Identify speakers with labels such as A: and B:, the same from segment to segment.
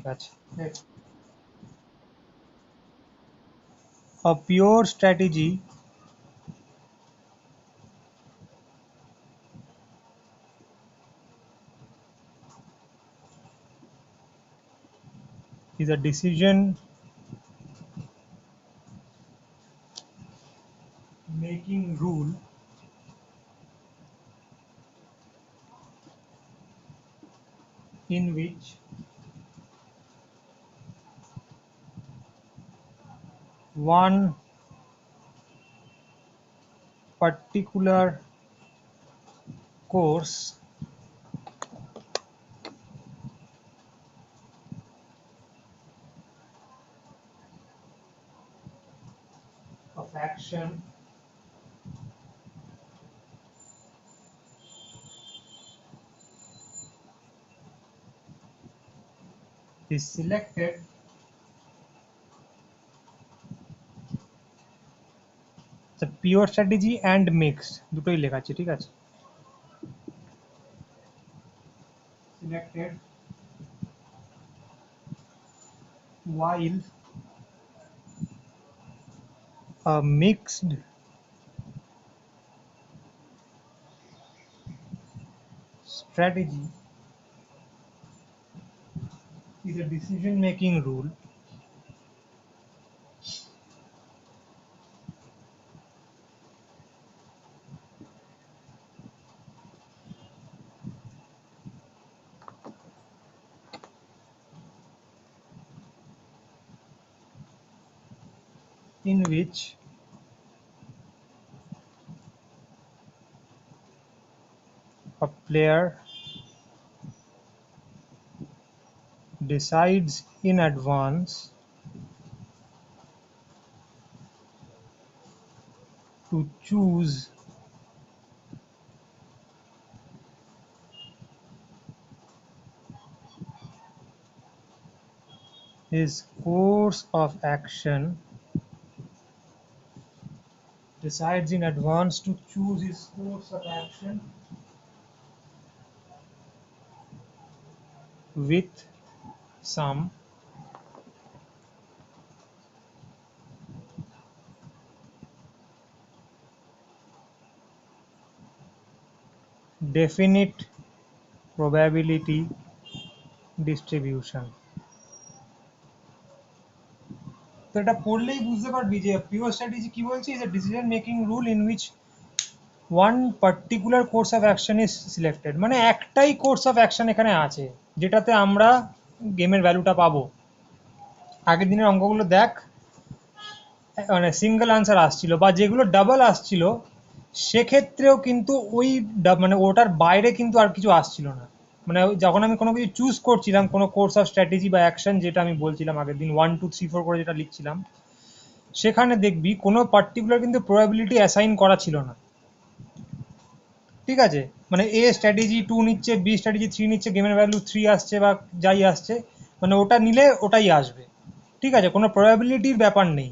A: ঠিক আছে। A pure strategy is a decision making rule in which one particular course of action is selected the pure strategy and mixed দুটোই লেখা আছে, ঠিক আছে। Selected while a mixed strategy is a decision making rule in which a player decides in advance to choose his course of action decides in advance to choose his course of action with some definite probability distribution. তো এটা পড়লেই বুঝতে পারবি যে pure strategy কি বলছে, is a decision making rule in which one particular course of action is selected, মানে একটাই কোর্স অফ অ্যাকশন এখানে আছে যেটাতে আমরা গেমের ভ্যালুটা পাবো। আগের দিনের অঙ্কগুলো দেখ, মানে সিঙ্গেল আনসার আসছিল বা যেগুলো ডাবল আসছিল সেক্ষেত্রেও কিন্তু ওই মানে ওটার বাইরে কিন্তু আর কিছু আসছিল না। মানে যখন আমি কোনো কিছু চুজ করছিলাম, কোনো কোর্স অফ স্ট্র্যাটেজি বা অ্যাকশন, যেটা আমি বলছিলাম আগের দিন 1 2 3 4 করে যেটা লিখছিলাম, সেখানে দেখবি কোনো পার্টিকুলার কিন্তু প্রবাবিলিটি অ্যাসাইন করা ছিল না, ঠিক আছে। মানে এ স্ট্র্যাটেজি 2 নিচ্ছে, বি স্ট্র্যাটেজি 3 নিচ্ছে, গেমের ভ্যালু 3 আসছে বা যাই আসছে, মানে ওটা নিলে ওটাই আসবে, ঠিক আছে, কোনো প্রবাবিলিটির ব্যাপার নেই।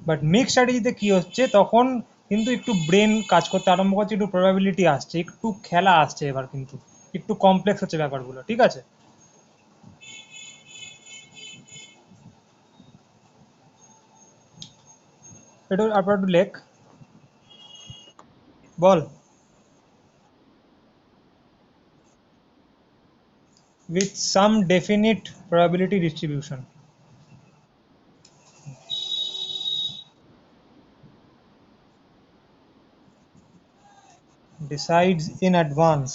A: বাট মিক্স স্ট্র্যাটেজিতে কি হচ্ছে, তখন কিন্তু একটু ব্রেন কাজ করতে আরম্ভ করছে, একটু প্রবাবিলিটি আসছে, একটু খেলা আসছে, এবার কিন্তু একটু কমপ্লেক্স হচ্ছে ব্যাপারগুলো, ঠিক আছে। এটা আপনার একটু লেখ, বল। With some definite probability distribution decides in advance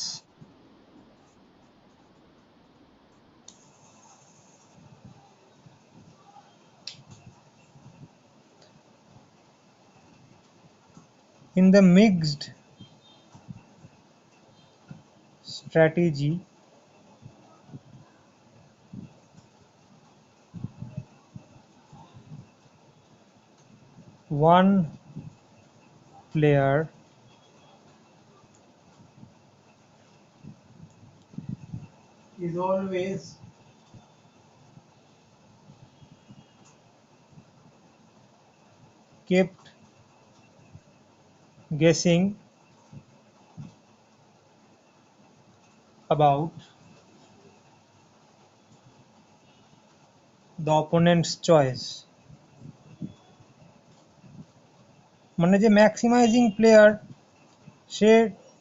A: in the mixed strategy one player is always kept guessing about the opponents choice, মানে যে ম্যাক্সিমাইজিং প্লেয়ার সে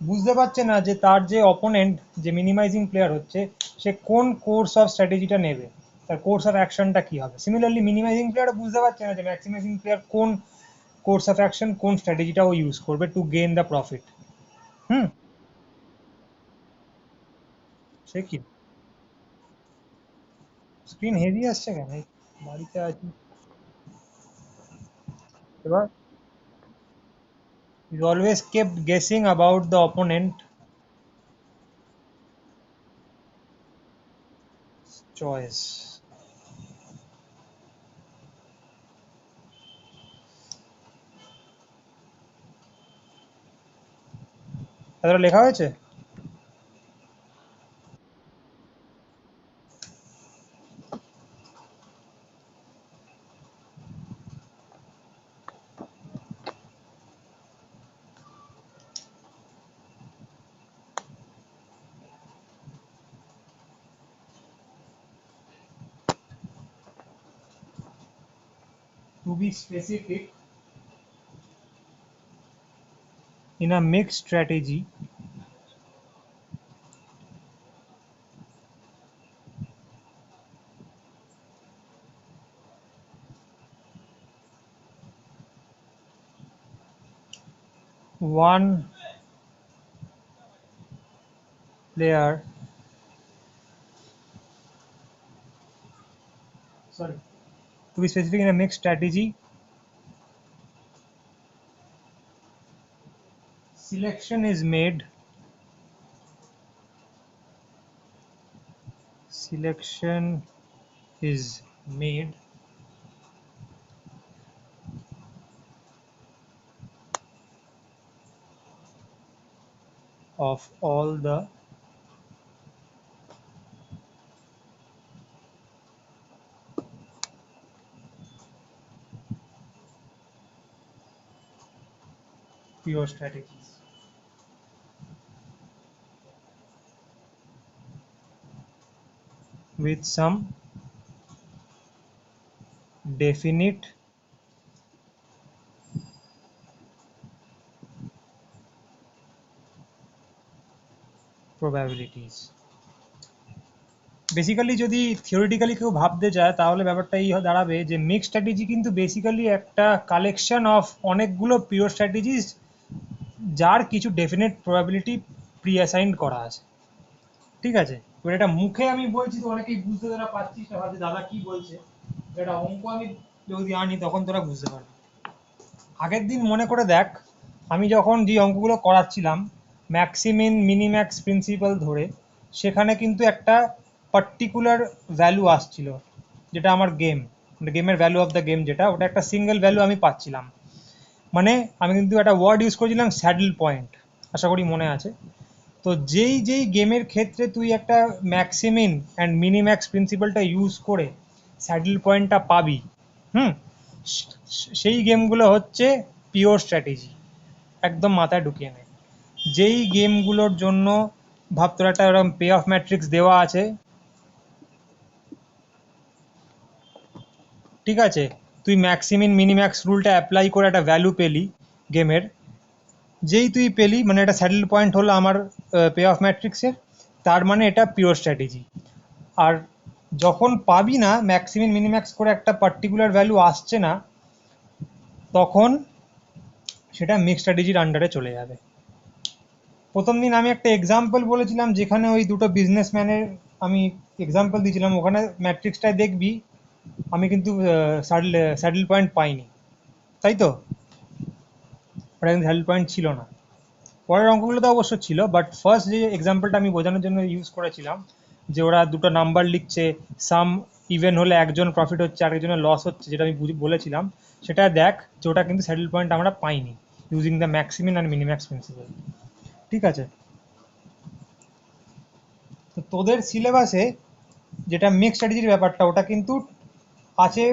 A: বুঝতে পারছে না যে তার যে অপোনেন্ট যে মিনিমাইজিং প্লেয়ার হচ্ছে সে কোন কোর্স অফ স্ট্র্যাটেজিটা নেবে, তার কোর্স অফ অ্যাকশনটা কি হবে। সিমিলারলি মিনিমাইজিং প্লেয়ার বুঝতে পারছে না যে ম্যাক্সিমাইজিং প্লেয়ার কোন কোর্স অফ অ্যাকশন কোন স্ট্র্যাটেজিটা ও ইউজ করবে টু গেইন দ্য প্রফিট। হুম। সে কি স্ক্রিন হেভি আসছে কেন, এই বাড়িতে আছি। এবার is always kept guessing about the opponent choice. এতটা লেখা হয়েছে? To be specific, in a mixed strategy, one player, sorry, to be specific, in a mixed strategy, selection is made selection is made of all the pure strategies, with some definite probabilities. Basically যদি theoretically কেউ ভাবতে চায় তাহলে ব্যাপারটা এই দাঁড়াবে যে mixed strategy কিন্তু বেসিক্যালি একটা কালেকশন অফ অনেকগুলো পিওর স্ট্র্যাটেজিস যার কিছু ডেফিনেট প্রবাবিলিটি প্রি অ্যাসাইন্ড করা আছে। ঠিক আছে, এবার এটা মুখে আমি বলছি তো অনেকেই বুঝতে তারা পারছিস না, ভাবছে দাদা কি বলছে, এটা অঙ্ক আমি যদি আনি তখন তোরা বুঝতে পারবি। আগের দিন মনে করে দেখ, আমি যখন যে অঙ্কগুলো করাচ্ছিলাম ম্যাক্সিমিন মিনিম্যাক্স প্রিন্সিপাল ধরে, সেখানে কিন্তু একটা পার্টিকুলার ভ্যালু আসছিল যেটা আমার গেমের ভ্যালু অফ দ্য গেম, যেটা ওটা একটা সিঙ্গেল ভ্যালু আমি পাচ্ছিলাম। মানে আমি কিন্তু একটা ওয়ার্ড ইউজ করেছিলাম স্যাডেল পয়েন্ট, আশা করি মনে আছে। তো যেই যেই গেমের ক্ষেত্রে তুই একটা ম্যাক্সিমিন অ্যান্ড মিনিম্যাক্স প্রিন্সিপালটা ইউজ করে স্যাডেল পয়েন্টটা পাবি, হুম, সেই গেমগুলো হচ্ছে পিওর স্ট্র্যাটেজি। একদম মাথায় ঢুকিয়ে নেয়। যেই গেমগুলোর জন্য ভাব তোর একটা এরকম পে অফ ম্যাট্রিক্স দেওয়া আছে, ঠিক আছে, তুই ম্যাক্সিমিন মিনিম্যাক্স রুলটা অ্যাপ্লাই করে একটা ভ্যালু পেলি গেমের, যেই তুই পেলি মানে এটা স্যাডেল পয়েন্ট হলো আমার পে অফ ম্যাট্রিক্সের, তার মানে এটা পিওর স্ট্র্যাটেজি। আর যখন পাবি না ম্যাক্সিমিন মিনিম্যাক্স করে একটা পার্টিকুলার ভ্যালু আসছে না, তখন সেটা মিক্সড স্ট্র্যাটেজির আন্ডারে চলে যাবে। প্রথম দিন আমি একটা এক্সাম্পল বলেছিলাম যেখানে ওই দুটো বিজনেসম্যানের আমি এক্সাম্পল দিয়েছিলাম, ওখানে ম্যাট্রিক্সটায় দেখবি আমি কিন্তু স্যাডেল পয়েন্ট পাইনি, তাই তো? ওটা কিন্তু স্যাডেল পয়েন্ট ছিল না। পরের অঙ্কগুলোতে অবশ্য ছিল, বাট ফার্স্ট যে এক্সাম্পলটা আমি বোঝানোর জন্য ইউজ করেছিলাম যে ওরা দুটো নাম্বার লিখছে, সাম ইভেন হলে একজন প্রফিট হচ্ছে আরেকজনের লস হচ্ছে, যেটা আমি বলেছিলাম, সেটা দেখ যে ওটা কিন্তু স্যাডেল পয়েন্ট আমরা পাইনি using the maximin and minimax principle. ঠিক আছে, তো তোদের সিলেবাসে যেটা মিক্সড স্ট্র্যাটেজির ব্যাপারটা ওটা কিন্তু আছে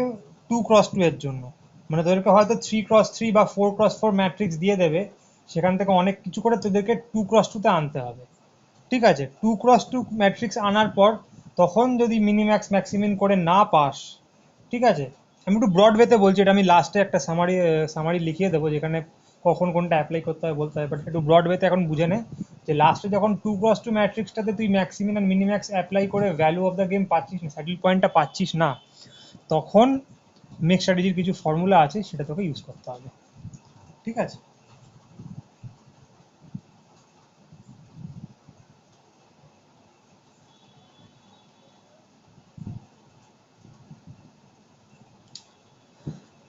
A: 2x2 এর জন্য। মানে তোদেরকে হয়তো 3x3 বা 4x4 ম্যাট্রিক্স দিয়ে দেবে, সেখান থেকে অনেক কিছু করে তোদেরকে 2x2 তে আনতে হবে। ঠিক আছে, 2x2 ম্যাট্রিক্স আনার পর তখন যদি মিনিম্যাক্স ম্যাক্সিমিন করে না পাস, ঠিক আছে, আমি একটু ব্রড ওয়েতে বলছি, এটা আমি লাস্টে একটা সামারি লিখিয়ে দেবো যেখানে কখন কোনটা অ্যাপ্লাই করতে হয় বলতে হয়, বাট একটু ব্রড ওয়েতে এখন বুঝে নে যে লাস্টে যখন 2x2 ম্যাট্রিক্সটাতে তুই ম্যাক্সিমিন আর মিনিম্যাক্স অ্যাপ্লাই করে ভ্যালু অফ দ্য গেম পাচ্ছিস না, স্যাডেল পয়েন্টটা পাচ্ছিস না, তখন মেক স্ট্র্যাটেজির কিছু ফর্মুলা আছে সেটা তোকে ইউজ করতে হবে। ঠিক আছে,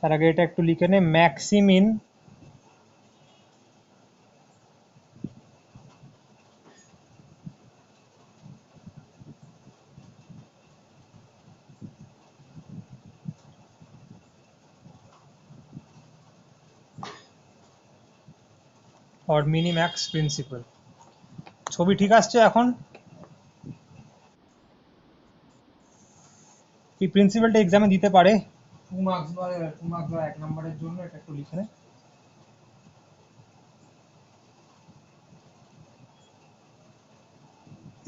A: তার আগে এটা একটু লিখে নে, ম্যাক্সিমিন অর মিনিম্যাক্স প্রিন্সিপাল। ছবি ঠিক আসছে এখন? এই প্রিন্সিপালটা এক্সামে দিতে পারে 2 মার্কস বা 2 মার্কস বা 1 নম্বরের জন্য, এটা একটু লিখে নে।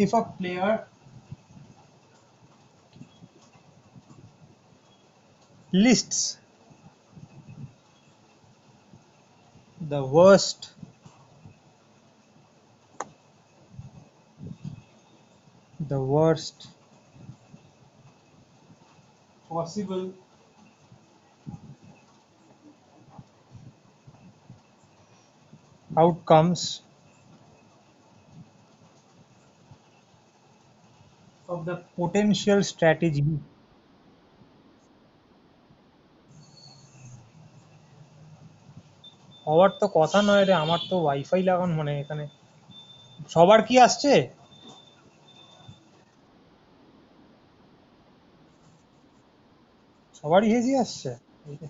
A: If a player lists the worst possible outcomes of the potential strategy, হওয়ার তো কথা নয় রে, আমার তো ওয়াইফাই লাগানো, মানে এখানে সবার কি আসছে? সবারই হেজি আসছে? এই যে,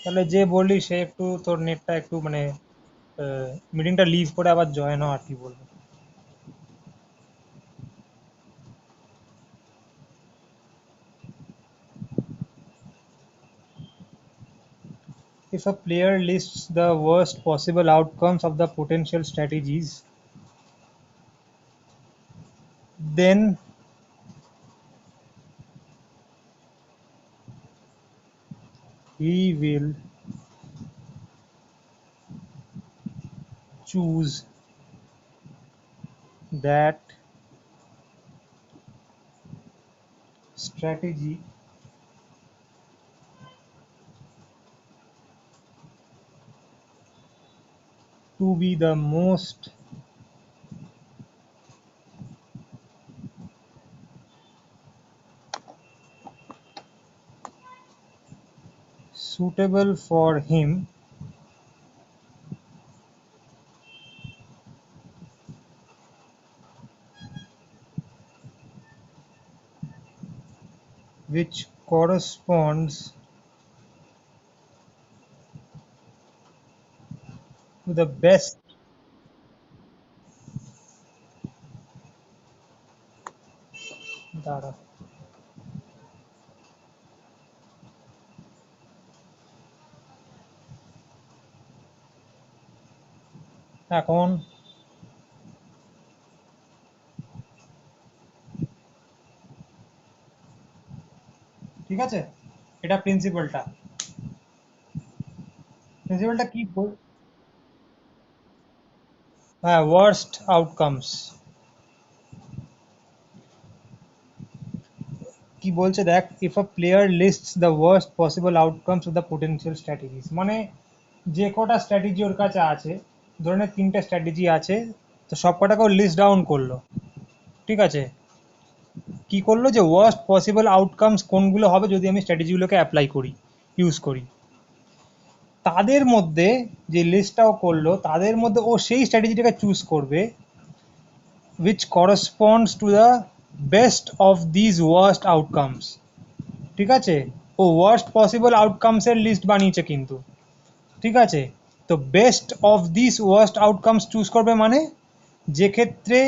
A: তাহলে যে বললি সে একটু তোর নেটটা একটু মানে মিটিংটা লিভ করে আবার জয়েন হ, আর কি বলবো। If a player lists the worst possible outcomes of the potential strategies, then he will choose that strategy to be the most suitable for him, which corresponds to the best দাঁড়া, এখন ঠিক আছে, এটা প্রিন্সিপালটা। প্রিন্সিপালটা কি হ্যাঁ, ওয়ার্স্ট আউটকামস। কি বলছে দেখ, if a player lists the worst possible outcomes of the potential strategies, মানে যে কটা স্ট্র্যাটেজি ওর কাছে আছে, ধরে নে 3টে স্ট্র্যাটেজি আছে, তো সব কটাকে লিস্ট ডাউন করলো। ঠিক আছে, কি করলো যে ওয়ার্স্ট পসিবল আউটকামস কোনগুলো হবে যদি আমি স্ট্র্যাটেজিগুলোকে অ্যাপ্লাই করি, ইউজ করি, তাদের মধ্যে যে লিস্টটাও করলো তাদের মধ্যে ও সেই স্ট্র্যাটেজিটাকে চুজ করবে which corresponds to the best of these worst outcomes। ঠিক আছে, ও ওয়ার্স্ট পসিবল আউটকামস এর লিস্ট বানিয়েছে কিন্তু। ঠিক আছে, তো best of this worst outcomes choose করবে, মানে যে ক্ষেত্রে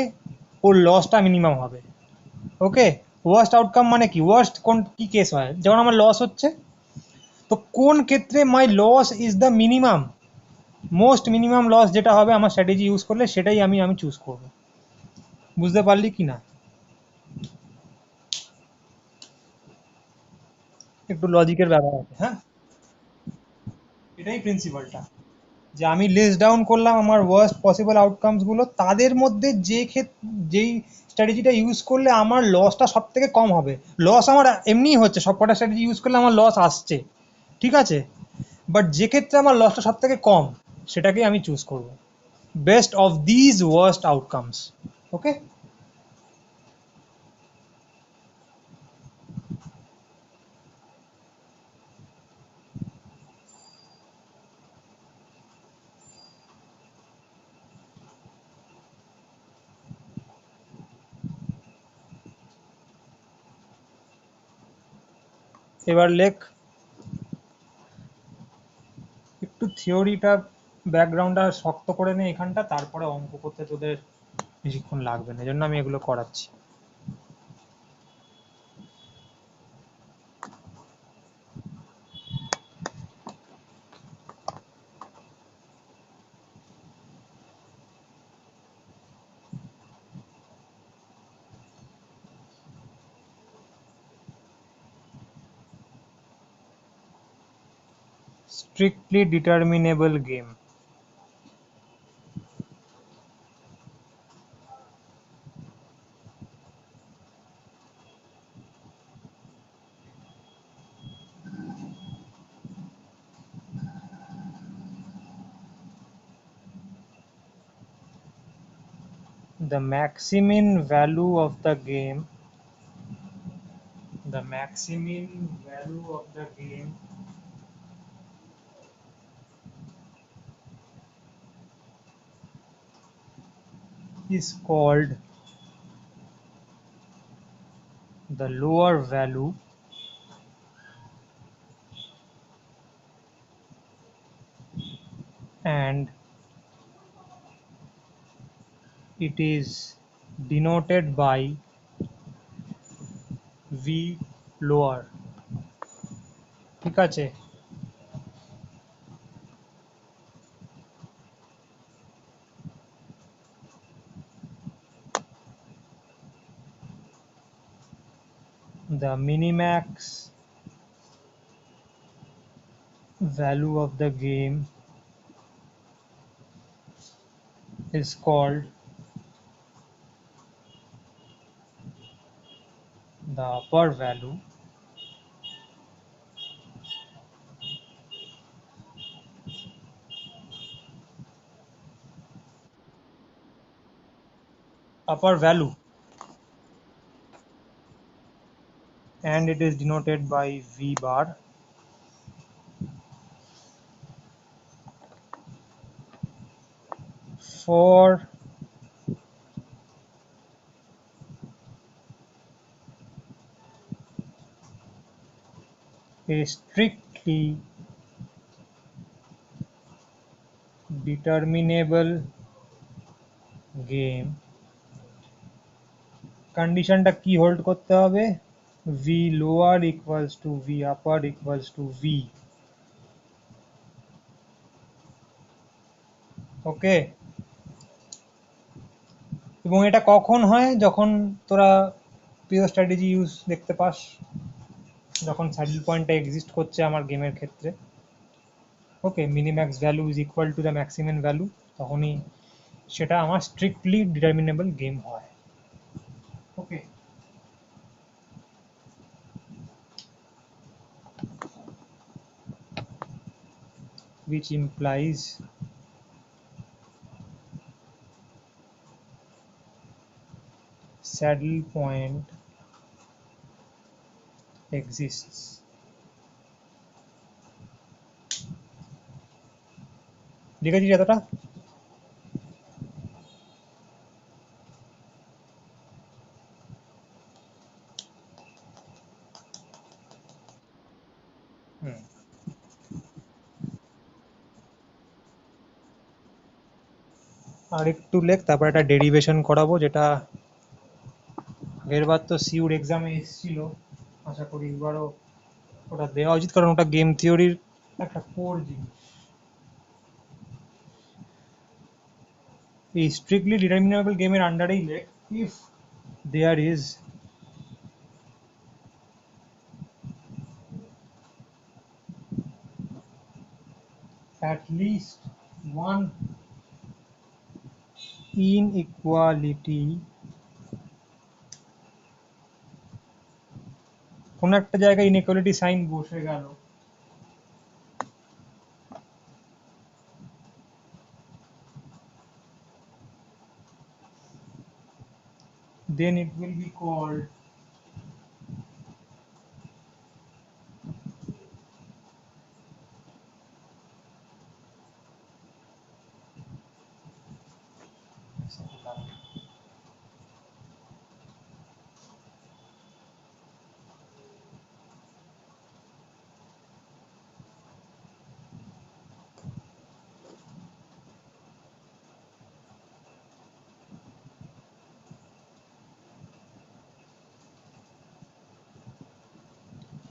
A: ওর লসটা মিনিমাম হবে। ওকে, ওয়ার্স্ট আউটকাম মানে কি, ওয়ার্স্ট কোন কি কেস হয়, যেমন আমার লস হচ্ছে, তো কোন ক্ষেত্রে my loss is the minimum, most minimum loss যেটা হবে আমার স্ট্র্যাটেজি ইউজ করলে, সেটাই আমি চুজ করব। বুঝতে পারলি কি না? একটু লজিকের ব্যাপার আছে, হ্যাঁ। এটাই প্রিন্সিপালটা, যে আমি লিস্ট ডাউন করলাম আমার ওয়ার্স্ট পসিবল আউটকামস গুলো, তাদের মধ্যে যেই স্ট্র্যাটেজিটা ইউজ করলে আমার লসটা সব থেকে কম হবে। লস আমার এমনিই হচ্ছে, সব কটা স্ট্র্যাটেজি ইউজ করলে আমার লস আসছে, ঠিক আছে, বাট যে ক্ষেত্রে আমার লসটা সব থেকে কম, সেটাকেই আমি চুজ করব, best of these worst outcomes. Okay. এবার লেখ, একটু থিওরিটা ব্যাকগ্রাউন্ডটা শক্ত করে নে এখানটা, তারপরে অঙ্ক করতে তোদের বেশিক্ষণ লাগবে না, এজন্য আমি এগুলো করাচ্ছি। Strictly determinable game. The maximum value of the game, the maximum value of the game is called the lower value, and it is denoted by V lower, ঠিক আছে। The minimax value of the game is called the upper value, upper value, and it is denoted by V bar. For a strictly determinable game, কন্ডিশনটা কি hold করতে হবে? V lower equals to V upper equals to V, ওকে। এবং এটা কখন হয়? যখন তোরা প্রিয় স্ট্র্যাটেজি ইউজ দেখতে পাস, যখন স্যাডেল পয়েন্টটা এক্সিস্ট করছে আমার গেমের ক্ষেত্রে, okay, minimax value is equal to the maximum value, তখনই সেটা আমার স্ট্রিক্টলি ডিটারমিনেবল গেম হয়। ওকে। which implies saddle point exists. লিখেছিস এতটা? হুম। আর একটু লেখ, তারপর একটা ডেরিভেশন করাবো, যেটা আগেরবার তো সিউর এক্সামে এসেছিল, আশা করি এবারও ওটা দেওয়া উচিত, কারণ ওটা গেম থিওরির একটা কোর জিনিস। এই স্ট্রিক্টলি ডিটারমিনেবল গেমের আন্ডারেই লেখ if there is at least one inequality, কোন একটা জায়গায় ইনইকুয়ালিটি সাইন বসে গেল, then it will be called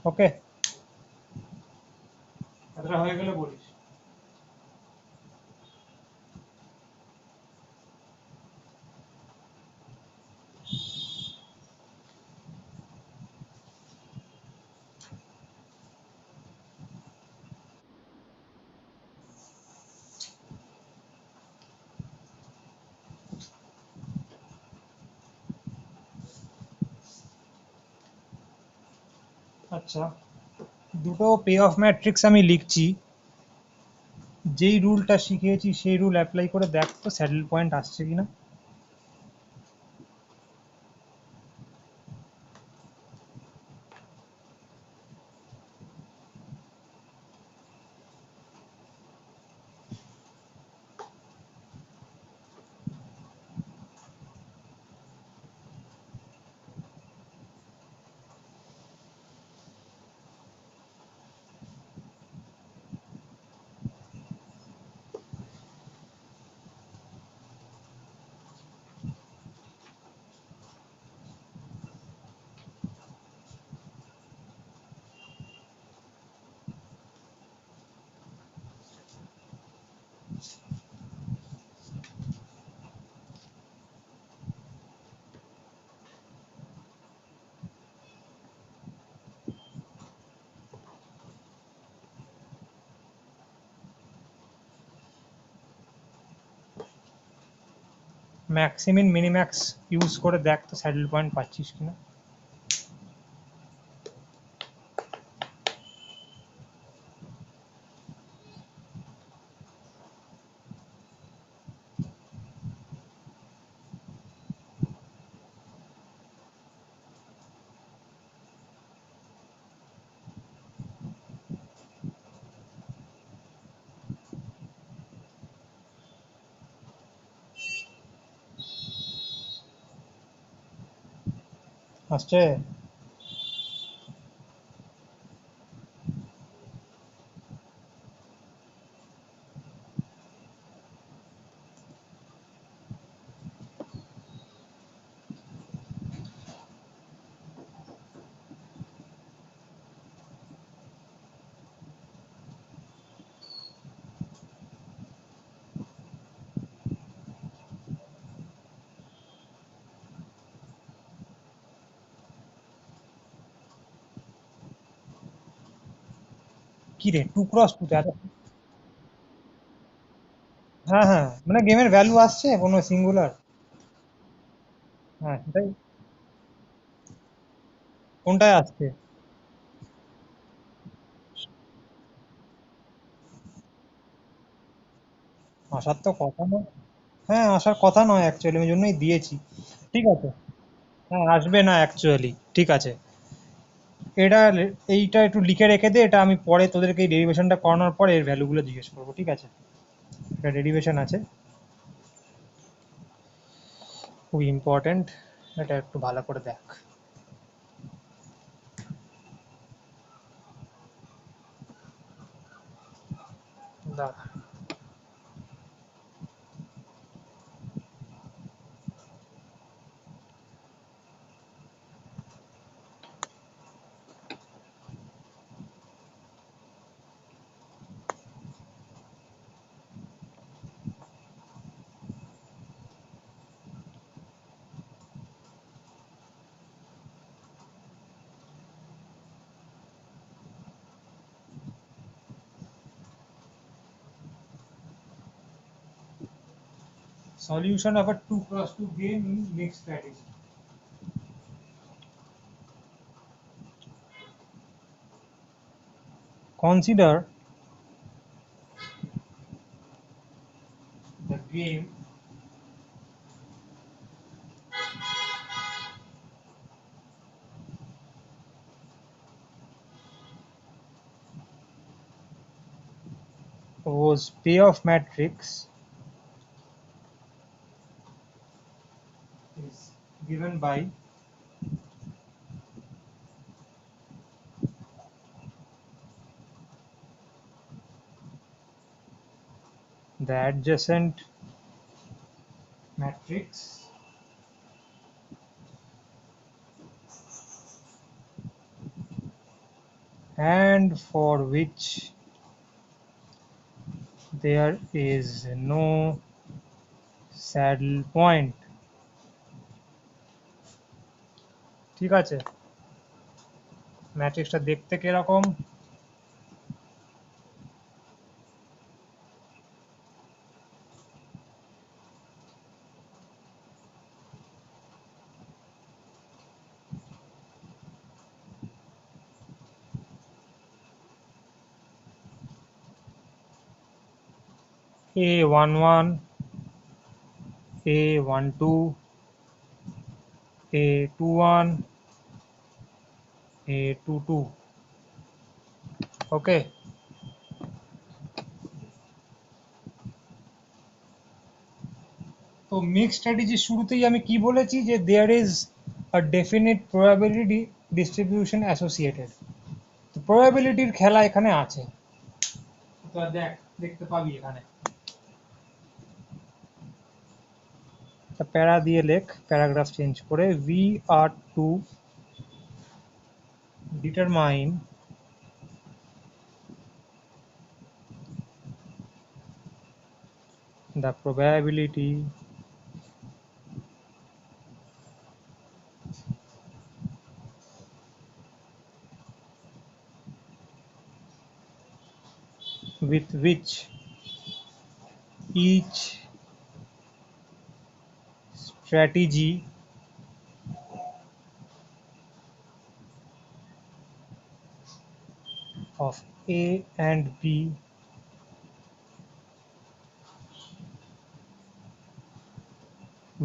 A: ওকে, কথাটা হয়ে গেলে বলিস। আচ্ছা, দুটো পে অফ ম্যাট্রিক্স আমি লিখছি, যেই রুলটা শিখিয়েছি সেই রুল অ্যাপ্লাই করে দেখ তো স্যাডেল পয়েন্ট আসছে কিনা। ম্যাক্সিমিন মিনিম্যাক্স ইউজ করে দেখ তো স্যাডেল পয়েন্ট পাচ্ছিস কিনা। আসছে? কি রে, 2x2 এত? হ্যাঁ হ্যাঁ, মানে গেমের ভ্যালু আসছে কোনো সিঙ্গুলার? হ্যাঁ সেটাই। কোনটায় আসছে? আসার তো কথা নয়। হ্যাঁ, আসার কথা নয় অ্যাকচুয়ালি, ওই জন্যই দিয়েছি। ঠিক আছে। হ্যাঁ, আসবে না অ্যাকচুয়ালি, ঠিক আছে। এটা এইটা একটু লিখে রেখে দে, এটা আমি পরে তোদেরকে এই ডেরিভেশনটা করানোর পরে এর ভ্যালুগুলো জিজ্ঞেস করবো, ঠিক আছে? এটা ডেরিভেশন আছে, খুব ইম্পর্টেন্ট, এটা একটু ভালো করে দেখ। দাঁড়া। solution of a 2 cross 2 game in mixed strategy. Consider the game was payoff matrix is given by the adjacent matrix and for which there is no saddle point. ঠিক আছে, ম্যাট্রিক্সটা দেখতে কিরকম? A11, A12, A21, A22. ওকে, তো mix স্ট্র্যাটেজির শুরুতেই আমি কি বলেছি যে there is a definite probability distribution associated. তো প্রবাবিলিটির খেলা এখানে আছে, তো দেখ, দেখতে পাবি এখানে একটা প্যারা দিয়ে লেখ, প্যারাগ্রাফ চেঞ্জ করে, we are to determine the probability with which each strategy of A and B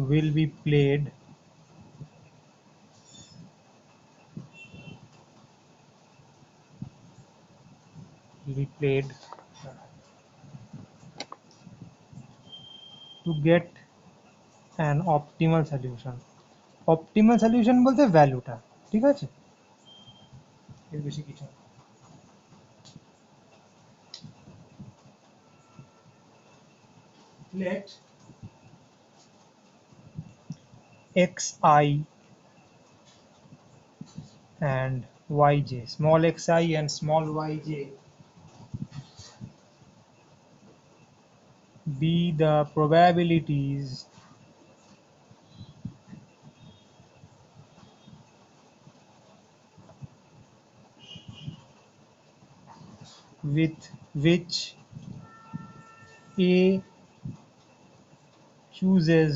A: will be played to get an optimal solution. Optimal solution বলতে ভ্যালুটা, ঠিক আছে, এর বেশি কিছু না। Let xi and yj, small xi and small yj, be the probabilities with which A chooses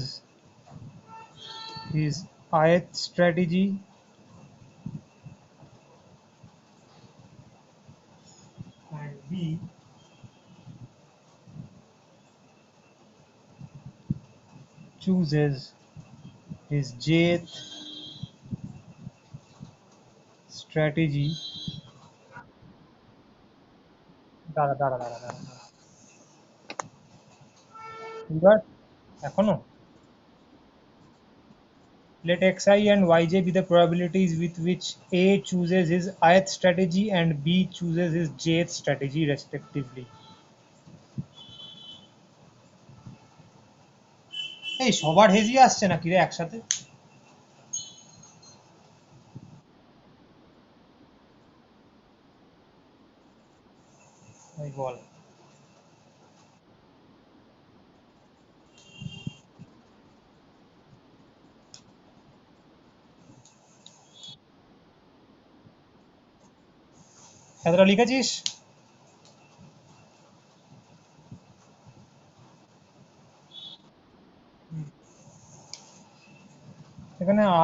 A: his ith strategy and B chooses his jth strategy. দাঁড়া দাঁড়া দাঁড়া দাঁড়া দাঁড়া। এবার এখনো let xi and yj be the probabilities with which A chooses his ith strategy and B chooses his jth strategy respectively. এই সবার hazy আসছে নাকি রে একসাথে? এই বল। এতটা লিখেছিস?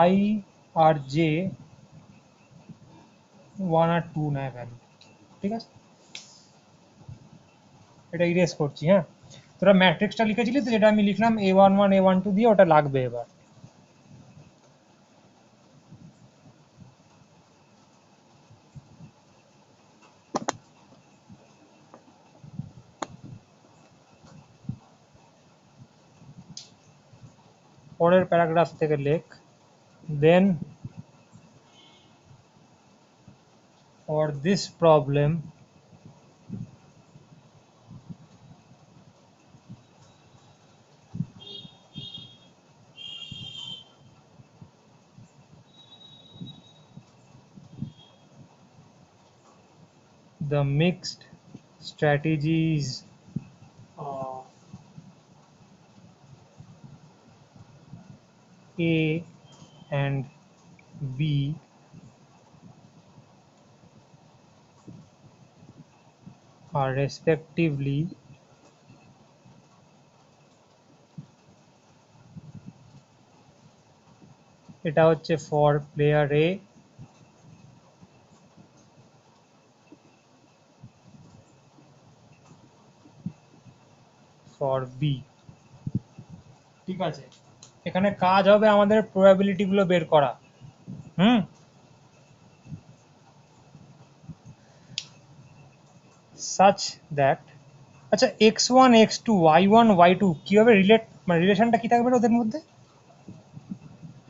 A: আই আর জে 1 আর 2 নেয় ভ্যালু, ঠিক আছে? এটা ইরেজ করছি, হ্যাঁ। তোরা ম্যাট্রিক্সটা লিখেছিলি তো, যেটা আমি লিখলাম A11 A12 দিয়ে, ওটা লাগবে এবার। পরের প্যারাগ্রাফ থেকে লেখ, দেন for this problem the mixed strategies A and B are respectively এটা হচ্ছে for player A, for B, ঠিক আছে? এখানে কাজ হবে আমাদের প্রবাবিলিটি গুলো বের করা। হুম, such that, আচ্ছা x1 x2 y1 y2 কিভাবে রিলেট, মানে রিলেশনটা কি থাকবে ওদের মধ্যে?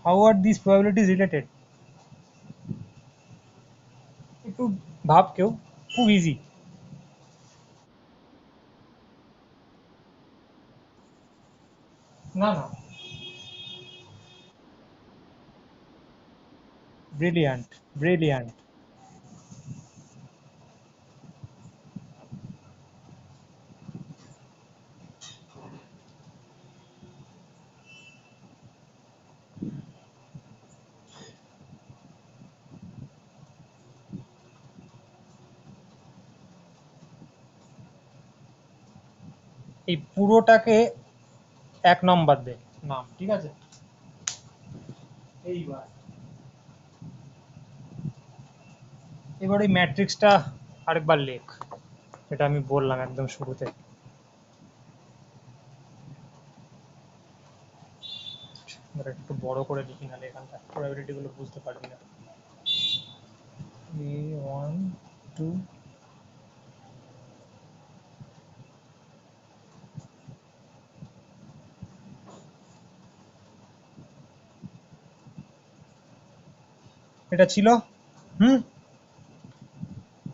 A: how are these probabilities related? একটু ভাব কেউ, খুব ইজি। না না, ব্রিলিয়ান্ট, ব্রিলিয়ান্ট। এই পুরোটাকে 1 নম্বর দে নাম, ঠিক আছে? এইবার এবার এই ম্যাট্রিক্সটা আরেকবার লেখ, এটা আমি বললাম একদম শুরুতে। একটু বড় করে লিখি, নাহলে এখানটা প্রবাবিলিটি গুলো বুঝতে পারবি না। A1 2 এটা ছিল। হুম,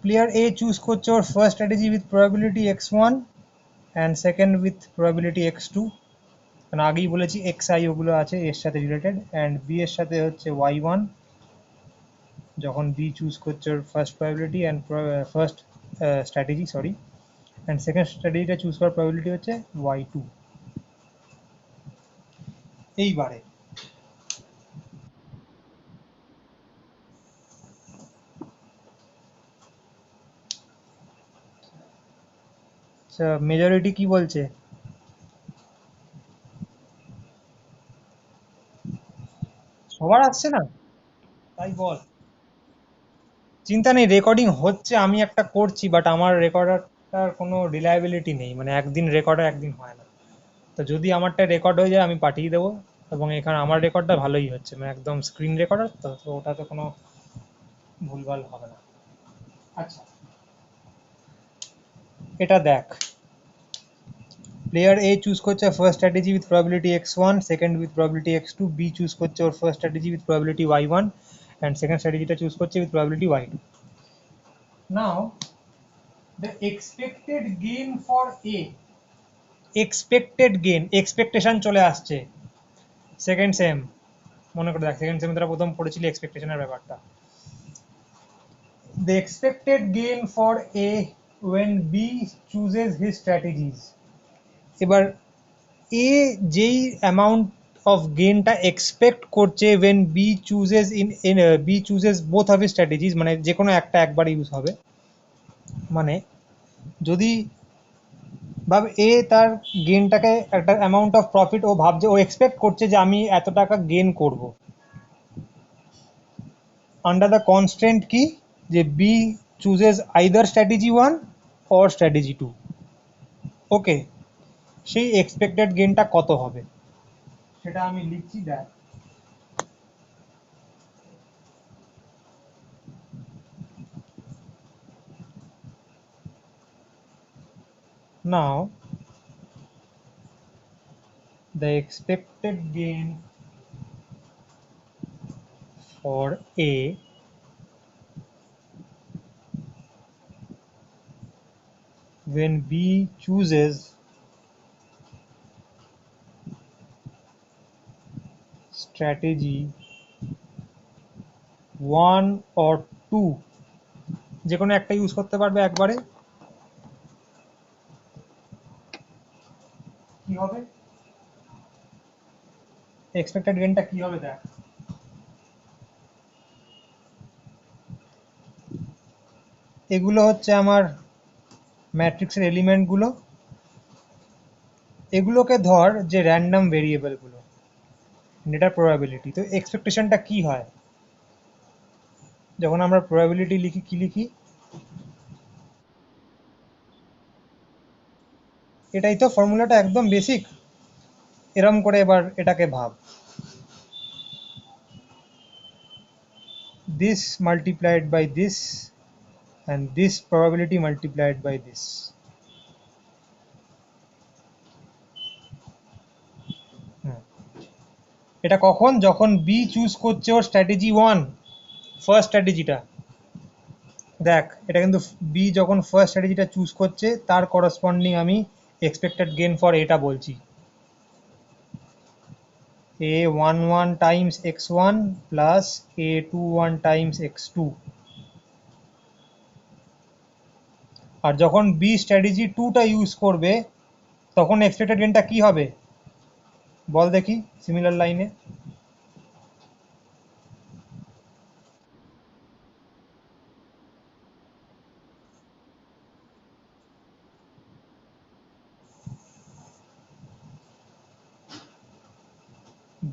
A: প্লেয়ার এ চুজ করছে ওর first strategy with probability x1 and second with probability x2, কারণ আগেই বলেছি xi ওগুলো আছে এর সাথে রিলেটেড, অ্যান্ড বি এর সাথে হচ্ছে y1 যখন বি চুজ করছে ওর first probability and first strategy, sorry, and second স্ট্র্যাটেজিটা চুজ করার প্রবাবিলিটি হচ্ছে y2। এইবারে মেজরিটি কি বলছে? সবার আসছে না, তাই বল। চিন্তা নেই, রেকর্ডিং হচ্ছে, আমি একটা করছি, বাট আমার রেকর্ডারটার কোনো রিলায়েবিলিটি নেই, মানে একদিন রেকর্ডার একদিন হয় না। তো যদি আমারটা রেকর্ড হয়ে যায় আমি পাঠিয়ে দেবো, এবং এখানে আমার রেকর্ডটা ভালোই হচ্ছে, মানে একদম স্ক্রিন রেকর্ডার, তো তো ওটাতে কোনো ভুলভাল হবে না। আচ্ছা, এটা দেখ, প্লেয়ার এ চুজ করছে first strategy with probability x1, second with probability x2, B choose করছে ওর first strategy with probability y1 and second স্ট্র্যাটেজিটা চুজ করছে with probability y2। Now the expected gain for a, expected gain, expectation চলে আসছে second same, মনে করে দেখ second same তোরা প্রথম পড়েছিলি এক্সপেকটেশনের ব্যাপারটা। the expected gain for a when b chooses his strategies, এবার এ যেই অ্যামাউন্ট অফ গেইনটা এক্সপেক্ট করছে when b chooses in b chooses both of his strategies, মানে যে কোনো একটা একবার ইউজ হবে, মানে যদি ভাব এ তার গেইনটাকে একটা অ্যামাউন্ট অফ প্রফিট ও ভাবছে, ও এক্সপেক্ট করছে যে আমি এত টাকা গেইন করব, আন্ডার দ্য কনস্ট্রেন্ট কি, যে B chooses either strategy one or strategy two. Okay, সেই এক্সপেক্টেড গেনটা কত হবে সেটা আমি লিখছি। দেখ, now the expected gain for A when B chooses strategy 1 or 2, যে কোনো একটা ইউজ করতে পারবে একবারে, কি হবে এক্সপেক্টেড গেনটা কি হবে দেখ। এগুলো হচ্ছে আমার ম্যাট্রিক্সের এলিমেন্টগুলো, এগুলোকে ধর যে র্যান্ডম ভেরিয়েবলগুলো, এটার প্রবাবিলিটি। তো এক্সপেকটেশনটা কি হয় যখন আমরা প্রবাবিলিটি লিখি, কি লিখি? এটাই তো ফর্মুলাটা, একদম বেসিক। এরম করে এবার এটাকে ভাব, this multiplied by this and this probability multiplied by this. এটা কখন? যখন বি চুজ করছে ওর স্ট্র্যাটেজি ওয়ান, ফার্স্ট স্ট্র্যাটেজিটা। দেখ, এটা কিন্তু বি যখন ফার্স্ট স্ট্র্যাটেজিটা চুজ করছে তার করসপন্ডিং আমি এক্সপেক্টেড গেন ফর এটা বলছি, A one one times X one plus A two one times X two. আর যখন বি স্ট্র্যাটেজি টুটা ইউজ করবে তখন এক্সপেক্টেড গেনটা কি হবে বল দেখি সিমিলার লাইনে।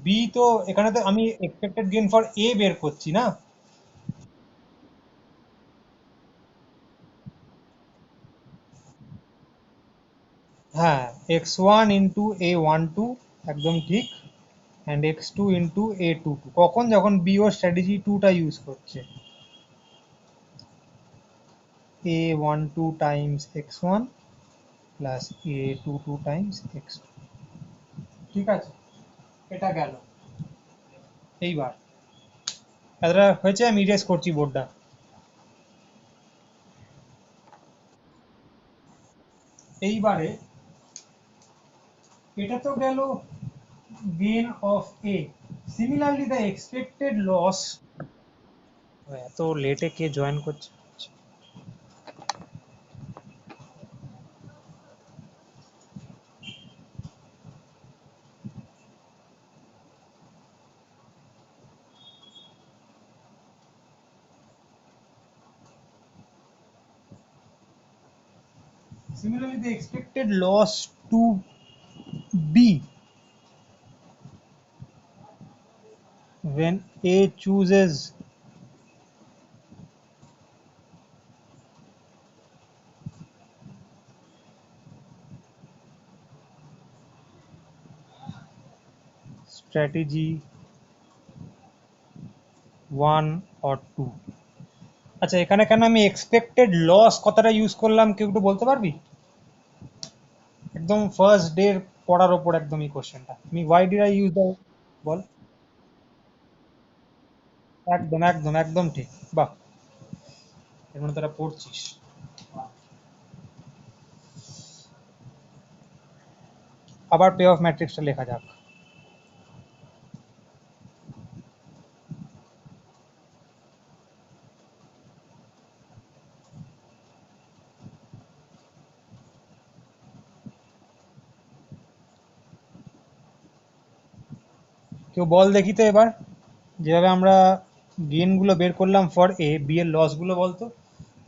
A: বি তো এখানে তো আমি এক্সপেক্টেড গেন ফর এ বের করছি না। হ্যাঁ, X one into A one two, একদম ঠিক। And X two into A two two, কখন? যখন বি ও স্ট্র্যাটেজি টুটা ইউজ করছে, A one two times X one plus A two two times X two. ঠিক আছে, এটা গেল। এইবার এতটা হয়েছে, আমি ইরেজ করছি বোর্ডটা। এইবারে এটা তো গেল gain of a. Similarly the expected loss. এত লেটে কে জয়েন করছে? Similarly, the expected loss to B when A chooses strategy 1 or 2। আচ্ছা, এখানে কেন আমি এক্সপেক্টেড লস কথাটা ইউজ করলাম কেউ একটু বলতে পারবি? একদম ফার্স্ট ডে পড়ার ওপর একদম এই কোশ্চেনটা, আমি why did I use the, বল। একদম একদম একদম ঠিক, বাহ, এর মানে তোরা পড়ছিস। আবার পে অফ ম্যাট্রিক্সটা লেখা যাক। কেউ বল দেখি তো এবার, যেভাবে আমরা গেইনগুলো বের করলাম ফর এ, বি এর লসগুলো বলতো,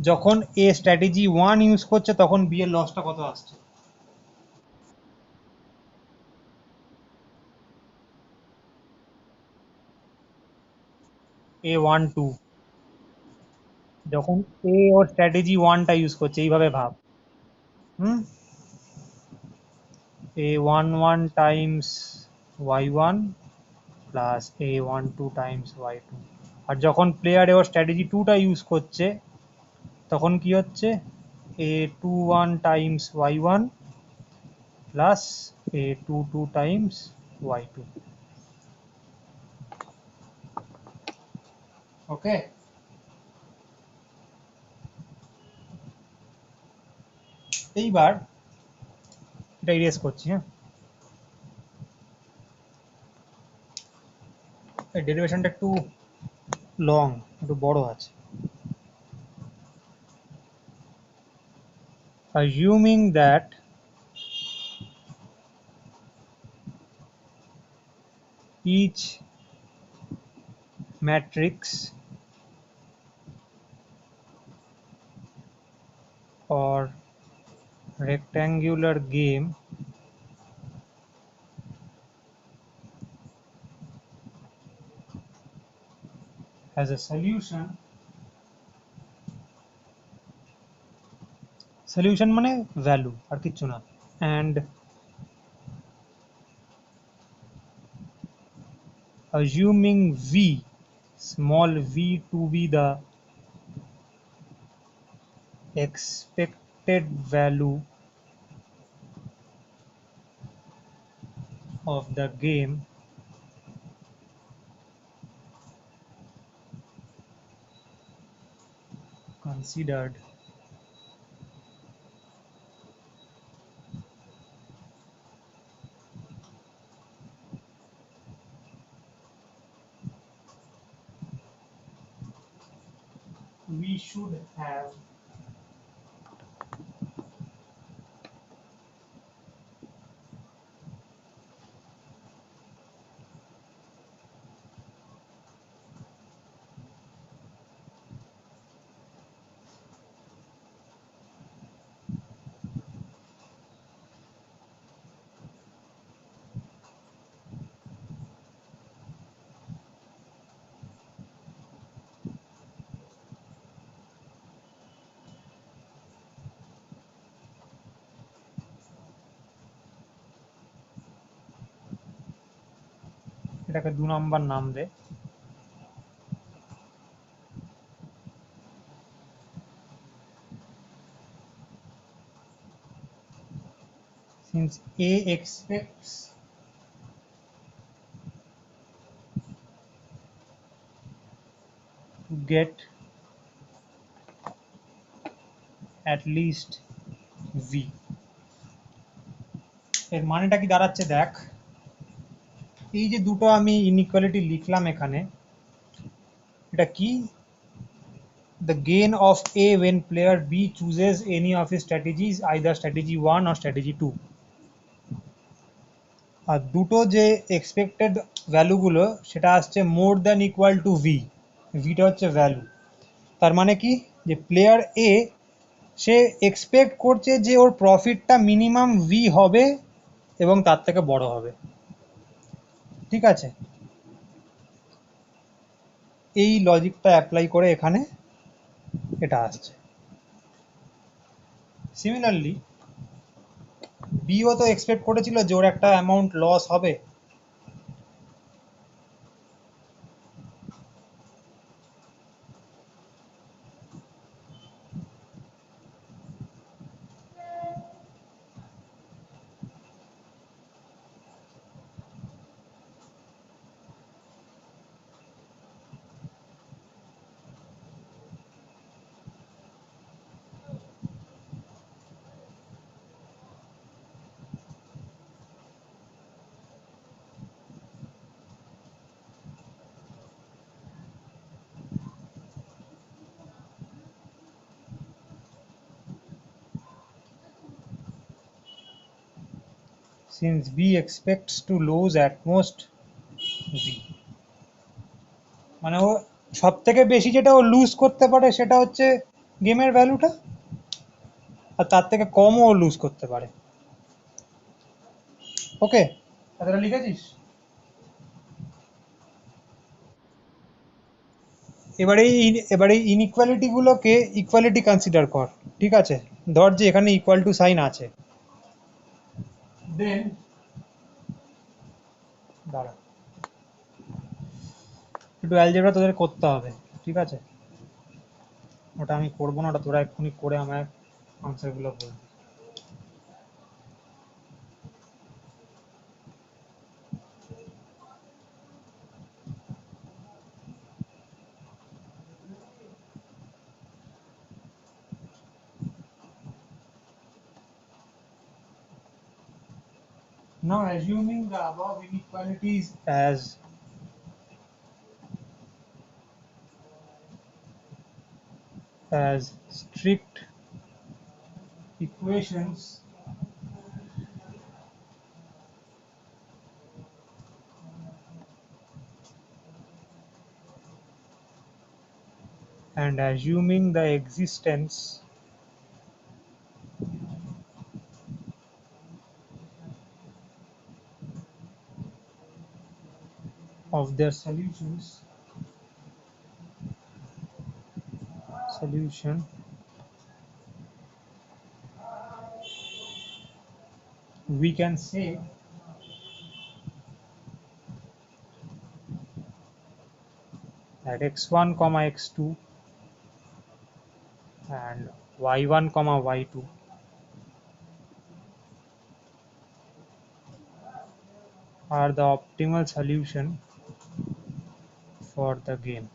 A: যখন এ স্ট্র্যাটেজি ওয়ান ইউজ করছে তখন বি এর লসটা কত আসছে? A one two. যখন এ ওর স্ট্র্যাটেজি ওয়ানটা ইউজ করছে এইভাবে ভাব। হুম, A one one times Y one plus A one two times Y two. আর যখন প্লেয়ার ওর স্ট্র্যাটেজি টুটা ইউজ করছে তখন কি হচ্ছে, A two one times Y one plus A two two times Y two. Okay, এইবার এটা ইরেজ করছি। হ্যাঁ, এই ডেরিভেশনটা একটু লং, একটু বড় আছে। Assuming that each matrix or rectangular game has a solution মানে ভ্যালু আর কিচ্ছু না, and assuming v small v to be the expected value of the game considered, we should have এটাকে 2 নম্বর নাম দে। Since a expects to get at least v, এর মানেটা কি দাঁড়াচ্ছে দেখ। এই যে দুটো আমি ইনইকুয়ালিটি লিখলাম এখানে, এটা কি, the gain of a when player b chooses any of his strategies, either strategy 1 or strategy 2। আর দুটো যে এক্সপেক্টেড ভ্যালুগুলো সেটা আসছে more than equal to V, ভিটা হচ্ছে ভ্যালু। তার মানে কি, যে প্লেয়ার এ সে এক্সপেক্ট করছে যে ওর প্রফিটটা মিনিমাম ভি হবে এবং তার থেকে বড় হবে। ঠিক আছে, এই লজিকটা অ্যাপ্লাই করে এখানে এটা আসছে। সিমিলারলি বিও তো এক্সপেক্ট করেছিল যে ওর একটা অ্যামাউন্ট লস হবে, since b expects to lose at most v, মানে ও সব থেকে বেশি যেটা ও লুজ করতে পারে সেটা হচ্ছে গেমের ভ্যালুটা, আর তার থেকে কমও ও লুজ করতে পারে। ওকে, কথাটা লিখেছিস? এবারে ইনইকুয়ালিটি গুলোকে ইকুয়ালিটি কনসিডার কর, ঠিক আছে? ধর যে এখানে ইকুয়াল টু সাইন আছে, দেন দাঁড়া, একটু অ্যালজেব্রা তোদের করতে হবে, ঠিক আছে? ওটা আমি করবো না, ওটা তোরা এক্ষুনি করে আমার আনসারগুলো বলবি। Now assuming the above inequalities as strict equations and assuming the existence of their solution, we can say that x1 comma x2 and y1 comma y2 are the optimal solution for the game.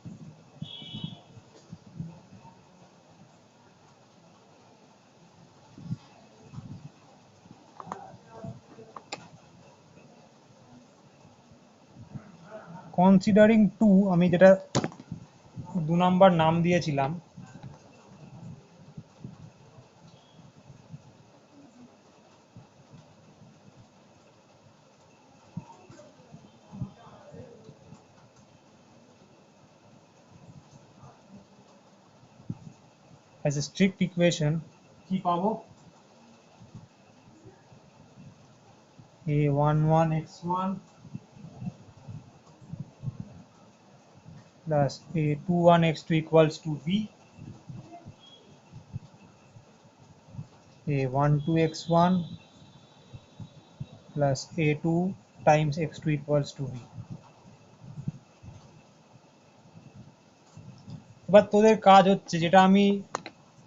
A: Considering 2, আমি যেটা 2 number নাম দিয়েছিলাম, as a strict equation, কি পাবো? a11x1 plus a21x2 equals to b, a12x1 plus a2 times x2 equals to b. এবার তোদের কাজ হচ্ছে যেটা আমি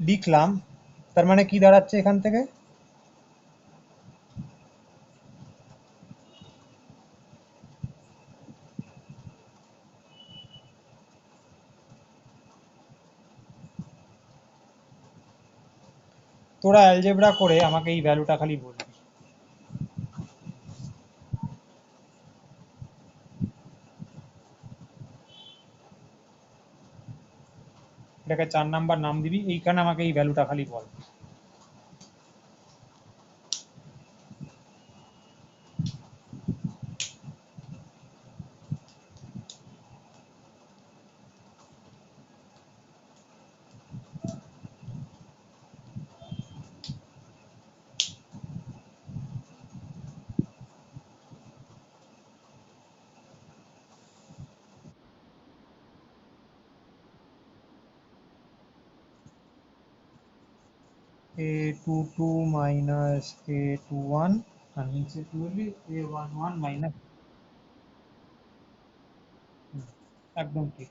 A: লিখলাম, তার মানে কি দাঁড়াচ্ছে এখান থেকে? তোরা অ্যালজেব্রা করে আমাকে এই ভ্যালুটা খালি বলবি। এটাকে 4 নাম্বার নাম দিবি, এইখানে আমাকে এই ভ্যালুটা খালি বল। a22 minus a21 আর নিচে কি বললি? a11 minus, একদম ঠিক।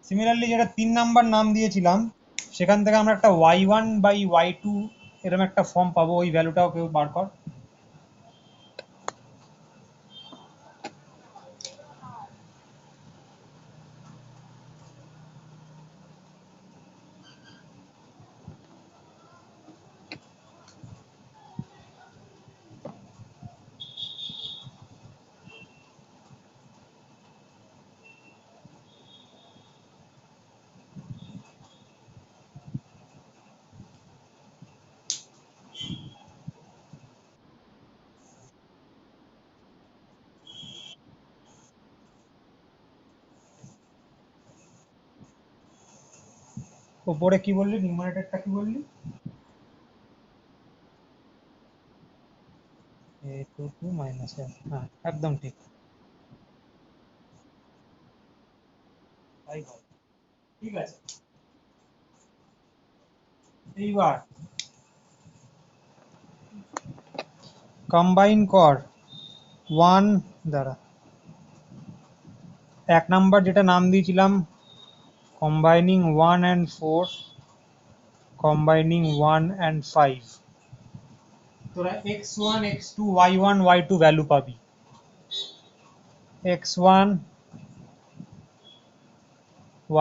A: সিমিলারলি যেটা 3 নাম্বার নাম দিয়েছিলাম, সেখান থেকে আমরা একটা y1 বাই y2 এরকম একটা ফর্ম পাবো, ওই ভ্যালুটাও কেউ বার কর। ওপরে কি বললি? নিউমারেটরটা কি বললি? a22 মাইনাস, হ্যাঁ একদম ঠিক, তাই হয়। ঠিক আছে, এইবার কম্বাইন কর ওয়ান দ্বারা এক নাম্বার যেটা নাম দিয়েছিলাম কম্বাইনিং 1 and 4, কম্বাইনিং 1 and 5, তোরা x1 x2 y1 y2 value পাবি। x1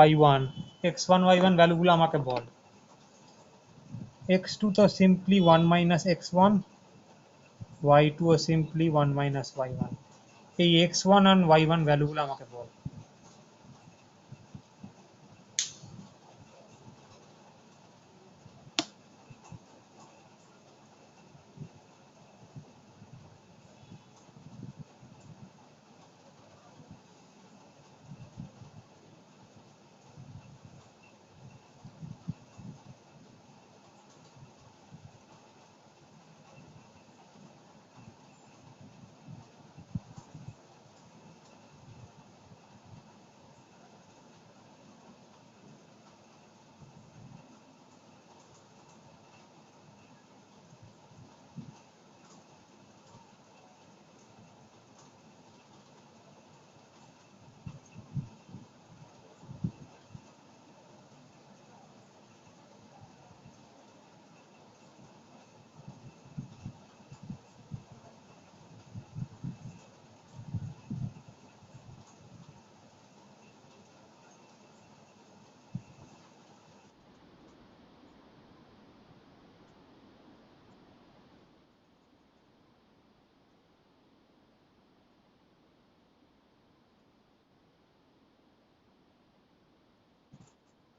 A: y1 x1 y1 ভ্যালুগুলো আমাকে বল। x2 তো সিম্পলি 1 মাইনাস x1, y2 ও সিম্পলি 1 মাইনাস y1। এই x1 and y1 ভ্যালুগুলো আমাকে বল।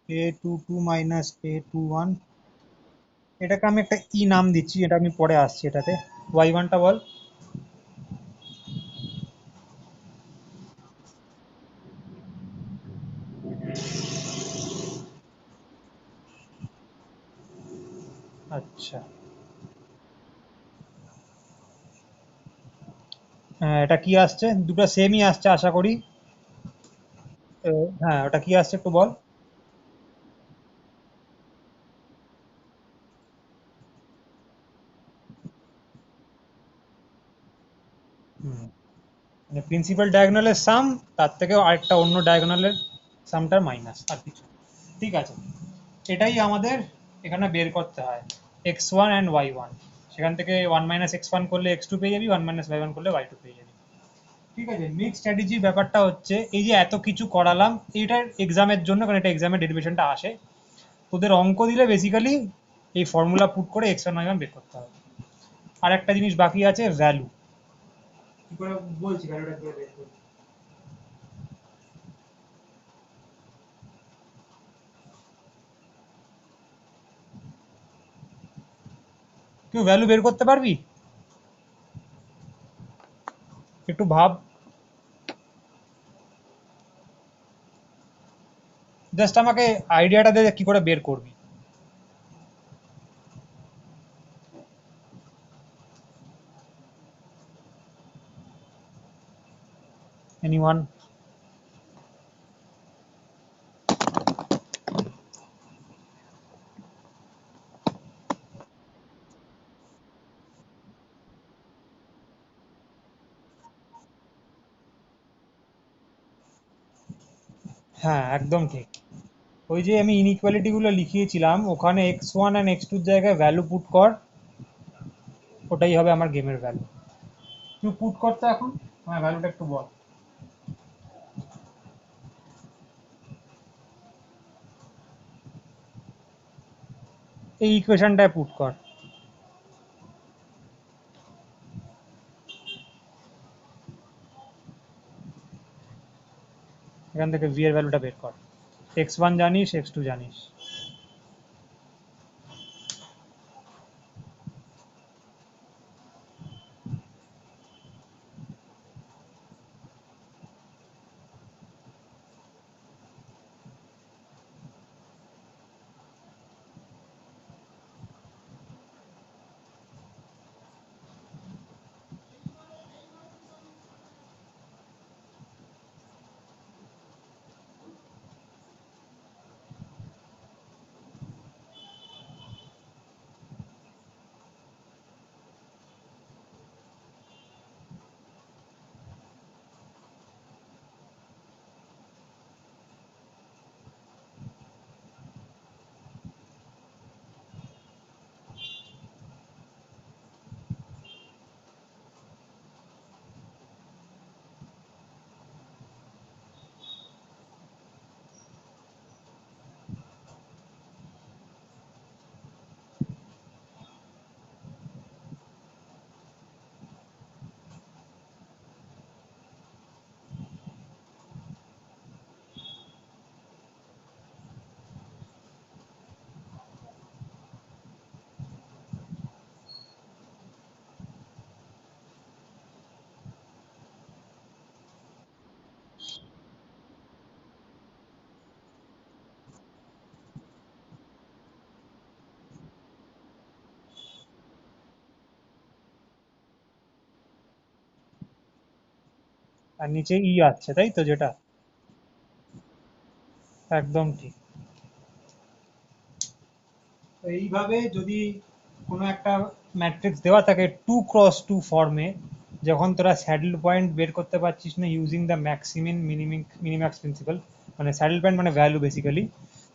A: a22 মাইনাস a21, এটাকে আমি একটা ই নাম দিচ্ছি, এটা আমি পরে আসছি এটাতে। y1টা বল। আচ্ছা, হ্যাঁ এটা কি আসছে? দুটো সেমই আসছে আশা করি। হ্যাঁ ওটা কি আসছে একটু বল। হুম, মানে প্রিন্সিপাল ডায়াগোনালের সাম, তার থেকেও আরেকটা অন্য ডায়াগোনালের সামটার মাইনাস, আর কিছু না। ঠিক আছে, এটাই আমাদের এখানে বের করতে হয়, x1 অ্যান্ড y1। সেখান থেকে 1 মাইনাস x1 করলে x2 পেয়ে যাবি, 1 মাইনাস y1 করলে y2 পেয়ে যাবি। ঠিক আছে, মিক্স স্ট্র্যাটেজি ব্যাপারটা হচ্ছে এই যে এত কিছু করালাম এইটার এক্সামের জন্য, কারণ এটা এক্সামের ডেরিভেশনটা আসে। তোদের অঙ্ক দিলে বেসিক্যালি এই ফর্মুলা পুট করে x1 y1 বের করতে হবে। আর একটা জিনিস বাকি আছে, ভ্যালু। কি করে বলছি ভ্যালুটা কি করে বের করবি। কেউ ভ্যালু বের করতে পারবি? একটু ভাব, জাস্ট আমাকে আইডিয়াটা দে যে কি করে বের করবি। এনিওয়ান? হ্যাঁ একদম ঠিক। ওই যে আমি ইনইকুয়ালিটি গুলো লিখিয়েছিলাম ওখানে x1 and x2 এর জায়গায় ভ্যালু পুট কর, ওটাই হবে আমার গেমের ভ্যালু। তুই পুট করতে এখন, হ্যাঁ ভ্যালুটা একটু বল। এই ইকুয়েশনটায় পুট কর, এখান থেকে v এর ভ্যালুটা বের কর। x1 জানিস, x2 জানিস। আর নিচে ই আসছে, তাই তো? যেটা একদম ঠিক। তো এইভাবে যদি কোনো একটা ম্যাট্রিক্স দেওয়া থাকে 2x2 ফর্মে, যখন তোরা স্যাডেল পয়েন্ট বের করতে পারছিস না using the maximin minimax principle, মানে স্যাডেল পয়েন্ট মানে ভ্যালু বেসিক্যালি,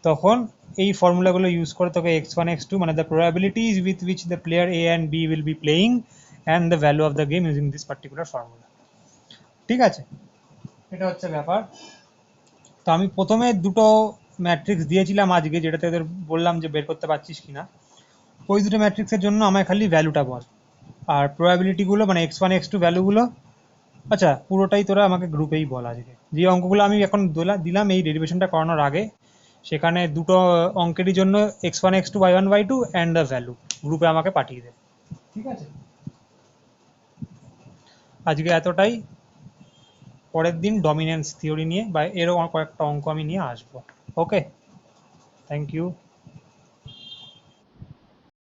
A: তখন এই ফর্মুলাগুলো ইউজ করে তোকে x1 x2 মানে the probabilities with which the player A and B will be playing and the value of the game using this particular formula. ঠিক আছে, এটা হচ্ছে ব্যাপার। তো আমি প্রথমে দুটো ম্যাট্রিক্স দিয়েছিলাম আজকে, যেটাতে তোদের বললাম যে বের করতে পারছিস কিনা। ওই দুটো ম্যাট্রিক্সের জন্য আমায় খালি ভ্যালুটা বল, আর প্রবাবিলিটিগুলো মানে x1 x2 ভ্যালুগুলো, আচ্ছা পুরোটাই তোরা আমাকে গ্রুপেই বল আজকে। যে অঙ্কগুলো আমি এখন দিলাম এই ডেরিভেশনটা করানোর আগে, সেখানে দুটো অঙ্কেরই জন্য x1 x2 y1 y2 and the value গ্রুপে আমাকে পাঠিয়ে দে। ঠিক আছে, আজকে এতটাই। পরের দিন ডমিনেন্স থিওরি নিয়ে বা এরও কয়েকটা অঙ্ক আমি নিয়ে আসবো। ওকে, থ্যাংক ইউ।